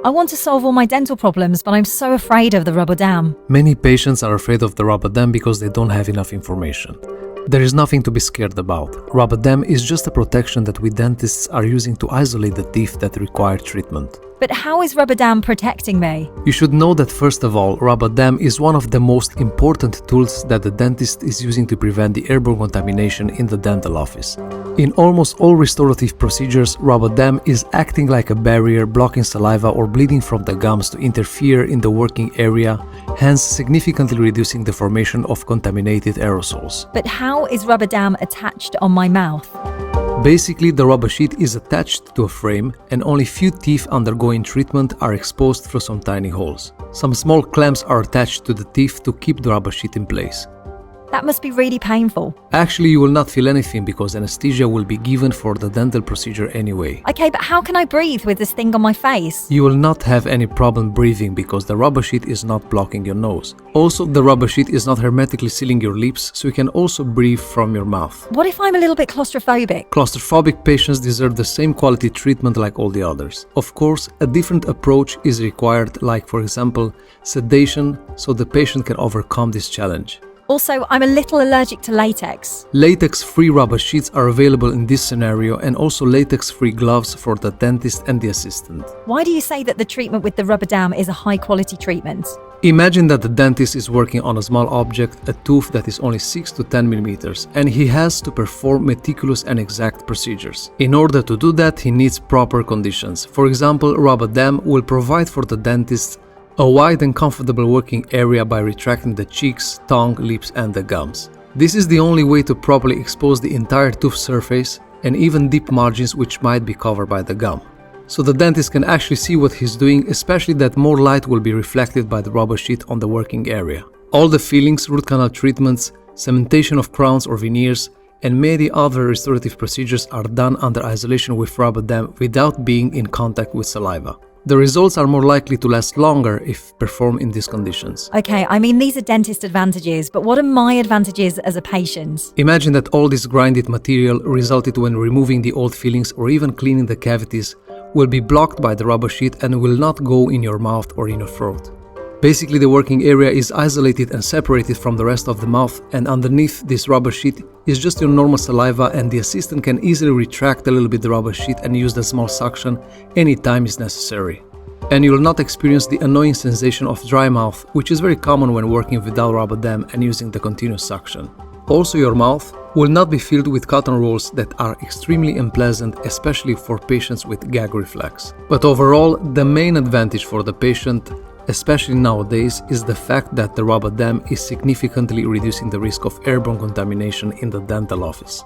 I want to solve all my dental problems, but I'm so afraid of the rubber dam. Many patients are afraid of the rubber dam because they don't have enough information. There is nothing to be scared about. Rubber dam is just a protection that we dentists are using to isolate the teeth that require treatment. But how is rubber dam protecting me? You should know that first of all, rubber dam is one of the most important tools that the dentist is using to prevent the airborne contamination in the dental office. In almost all restorative procedures, rubber dam is acting like a barrier, blocking saliva or bleeding from the gums to interfere in the working area, hence significantly reducing the formation of contaminated aerosols. But how is rubber dam attached on my mouth? Basically, the rubber sheet is attached to a frame and only few teeth undergoing treatment are exposed through some tiny holes. Some small clamps are attached to the teeth to keep the rubber sheet in place. That must be really painful. Actually, you will not feel anything because anesthesia will be given for the dental procedure anyway. Okay, but how can I breathe with this thing on my face? You will not have any problem breathing because the rubber sheet is not blocking your nose. Also, the rubber sheet is not hermetically sealing your lips, so you can also breathe from your mouth. What if I'm a little bit claustrophobic? Claustrophobic patients deserve the same quality treatment like all the others. Of course, a different approach is required, like for example, sedation, so the patient can overcome this challenge. Also, I'm a little allergic to latex. Latex-free rubber sheets are available in this scenario and also latex-free gloves for the dentist and the assistant. Why do you say that the treatment with the rubber dam is a high-quality treatment? Imagine that the dentist is working on a small object, a tooth that is only 6 to 10 millimeters, and he has to perform meticulous and exact procedures. In order to do that, he needs proper conditions. For example, rubber dam will provide for the dentist a wide and comfortable working area by retracting the cheeks, tongue, lips and the gums. This is the only way to properly expose the entire tooth surface and even deep margins which might be covered by the gum. So the dentist can actually see what he's doing, especially that more light will be reflected by the rubber sheet on the working area. All the fillings, root canal treatments, cementation of crowns or veneers, and many other restorative procedures are done under isolation with rubber dam without being in contact with saliva. The results are more likely to last longer if performed in these conditions. Okay, I mean these are dentist advantages, but what are my advantages as a patient? Imagine that all this grinded material resulted when removing the old fillings or even cleaning the cavities will be blocked by the rubber sheet and will not go in your mouth or in your throat. Basically, the working area is isolated and separated from the rest of the mouth, and underneath this rubber sheet is just your normal saliva, and the assistant can easily retract a little bit the rubber sheet and use the small suction anytime is necessary. And you will not experience the annoying sensation of dry mouth, which is very common when working without rubber dam and using the continuous suction. Also, your mouth will not be filled with cotton rolls that are extremely unpleasant, especially for patients with gag reflex. But overall, the main advantage for the patient, especially nowadays, is the fact that the rubber dam is significantly reducing the risk of airborne contamination in the dental office.